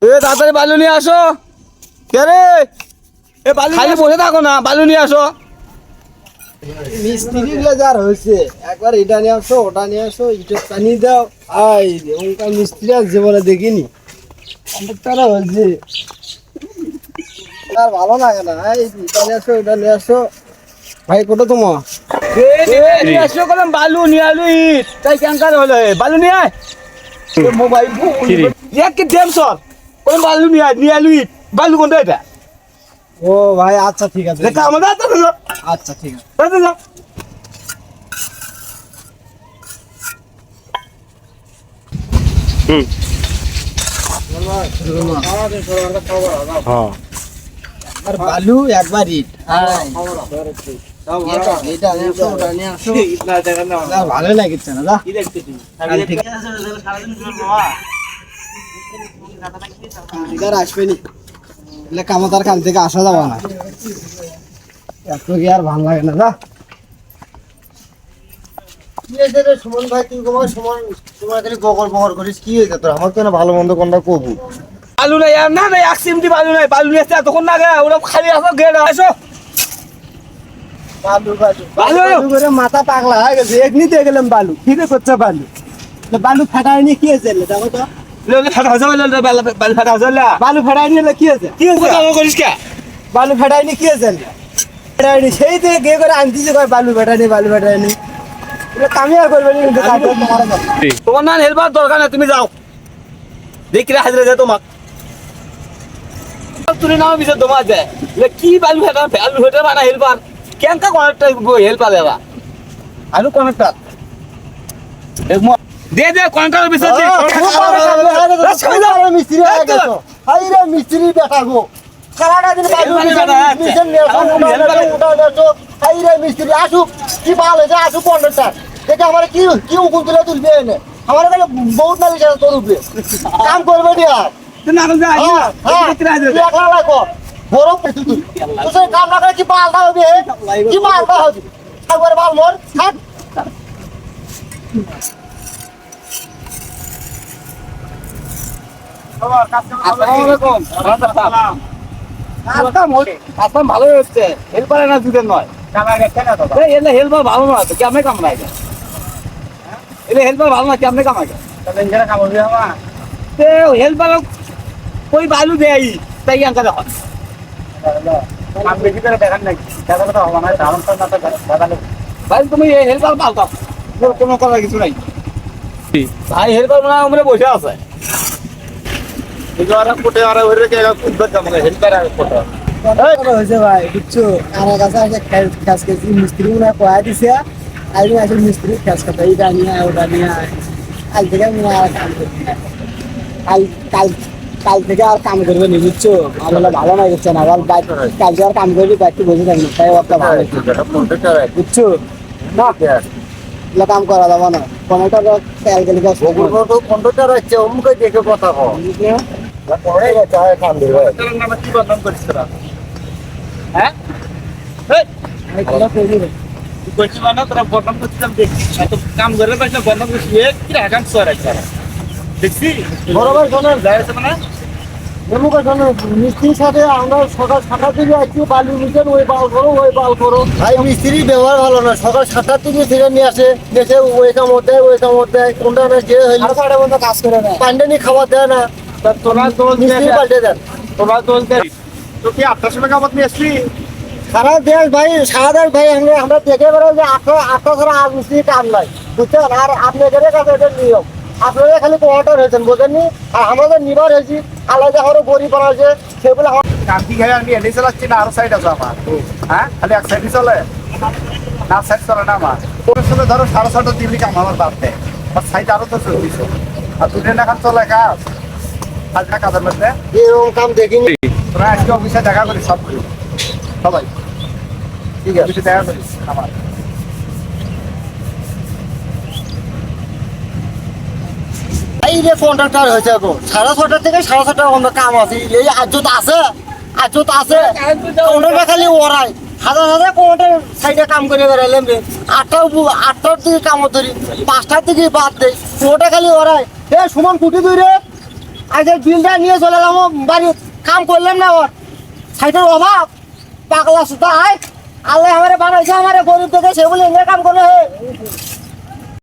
তাড়াতাড়ি বালু নিয়ে আসো। কে রে? খালি বসে থাকো না, বালু নিয়ে আসো। মিস্ত্রি যার হয়েছে একবার এটা নিয়ে আসো, ওটা নিয়ে আসো, ইটা পানি দাও। আই ওটা মিস্ত্রি আর জীবনে দেখিনি। তারা হয়েছে আর ভালো লাগে না। এই এটা নিয়ে আসো, ওটা নিয়ে আসো। ভাই কোটা তোমার নিয়ে আসো কলম বালু নিয়ে আলু ইট তাই ক্যাঙ্কার হলো বালু নিয়ে আয়। মোবাইল কি ডেম সর কলম বালু নিয়ে আলু ইট বালু কোনটা এটা? ও ভাই আচ্ছা ঠিক আছে, দেখা আমাদের আচ্ছা ঠিক আছে। আর বালু একবার ইট। এটা নিয়ে আসো, ওটা নিয়ে আসো। আর ভালো লাগছে না ঠিক আছে, আসবে নি কামতার কাম থেকে আসা যাবো না। এত কি আর ভালো লাগে না যা। সুমন ভাই তুই সুমন তোমার খালি বকর বকর করিস, কি হয়েছে তোর? আমার তো না ভালো মন্দ কোনটা কবু বালু নাই আর না এক সিমটি বালু নাই, বালু নিয়ে আসতে তখন না গে ওরা খালি আসো গেট আসো। বালু বালু বালু বালু করে মাথা পাগলা হয়ে গেছে। এমনিতে গেলাম বালু ফিরে করছে বালু। বালু ফাটায়নি কি হয়েছে? দেখো তো বালু ফাটা হচ্ছে বালু ফাটায়নি কি হয়েছে? কি করিস কে? বালু ফাটায়নি কি হয়েছে? ফাটায়নি সেই থেকে গে করে আনতেছে কয় বালু ফাটায়নি, বালু ফাটায়নি। কামি আর করবে না কিন্তু কাজ তোমার তোমার না হেল্পার দরকার না, তুমি যাও দেখি হাজিরা যায় তোমার তুমি নাও বিষয় তোমার যায় কি বালু ফেটা বানা হেল্পার কেনকা কনেকটা হেল্পার দেবা আলু কনেকটা দে কনেকটার বিষয় মিস্ত্রি হয়ে গেছো। হাই রে মিস্ত্রি বেটা গো, সারাটা দিন বালু মিশন হাই রে মিস্ত্রি আসুক কি ভালো হয়েছে, আসুক 50টা দেখে আমার কি কি হুকুম তুলে তুলবে এনে আমার কাছে বহুত না বিষয় তোর উপরে কাম করবে নি আর বড় কাম না করে কি পাল্টা হবে, কি পাল্টা হবে একবার বাল মোর থাক। ভালো হচ্ছে হেল্পার না দুধের নয় হেল্পার ভালো নয় তো কেমন কামড়ায় এলে হেল্পার ভালো না কেমনে কামাই হেল্পার ওই বালু দেয় তাই আনতে দেখো ভাই তুমি হেল্পার পাল্টাও কোনো করার কিছু নাই ভাই হেল্পার মানে বসে আছে হয়েছে ভাই বুঝছো, আমার কাছে মিস্ত্রি মনে হয় কয়া দিছে আজ আসলে মিস্ত্রি কাজ করতে এটা নিয়ে ওটা নিয়ে কাল থেকে মনে হয় কাম করবি কাল কাল কাল থেকে আর কাম করবে নি বুঝছো। আমার ভালো না হচ্ছে না আবার কালকে আর কাম করবি বাইকটি বসে থাকবে তাই একটা ভালো বুঝছো না কাম করা যাবো না কোনটা তেল গেলে কোনটা হচ্ছে অমুকে দেখে কথা কম হ্যাঁ কাম করে দেখছি বরাবর শোনেন মিস্ত্রির সাথে আমরা সকাল 7টার দিকে আসছি বালু নিচেন ওই বাল করো ওই বাল করো। ভাই মিস্ত্রি ব্যবহার ভালো না, সকাল 7টার দিকে থেকে নিয়ে আসে দেশে ওই কামড় দেয় ওই কামড় দেয় কোনটা না যে কাজ করে না পান্ডানি খাবার দেয় না তোমার দোষ মিস্ত্রি পাল্টে দেন তোমার দোষ দেয় তো কি 8টার সময় কামড় নিয়ে আসলি সারা দেশ ভাই সারা দেশ ভাই আমরা দেখে বেরো যে 8টা ছাড়া আর মিস্ত্রি কাম নাই বুঝছেন। আর আপনাদের কাছে এটা নিয়ম, আপনারা খালি কোয়ার্টার হয়েছেন বোঝেননি আর আমাদের নিবার হয়েছি আলাদা করে বড়ি করা হয়েছে সেগুলো কান্তি খাই আমি এনে চালাচ্ছি না আরো সাইড আছে আমার হ্যাঁ খালি এক সাইডই চলে না সাইড চলে না আমার কোন সময় ধরো 6:30 দিল্লি কাম আমার বাদ দেয় আমার সাইড আরো তো চলছে আর দুটো টাকা চলে কাজ হালকা কাজের মধ্যে এরকম কাম দেখিনি। তোরা আজকে অফিসে দেখা করিস সব করি সবাই ঠিক আছে অফিসে দেখা করিস আমার এই যে কন্ট্রাক্টর হয়েছে এখন 6:30 থেকে 6:30 আমাদের কাম আছে এই আজত আছে কন্ট্রাক্টর খালি ওরাই হাজার হাজার কন্ট্রাক্টর সাইডে কাম করে বেড়াইলাম রে 8টার দিকে কাম ধরি 5টার দিকে বাদ দেয় ওটা খালি ওরাই এ সুমন কুটি দুই রে আজ এই বিলটা নিয়ে চলে এলাম বাড়ি, কাম করলাম না ওর সাইটের অভাব, পাগলা সুতা আয় আল্লাহ আমারে বানাইছে, আমারে গরিব থেকে সে বলে এনে কাম করে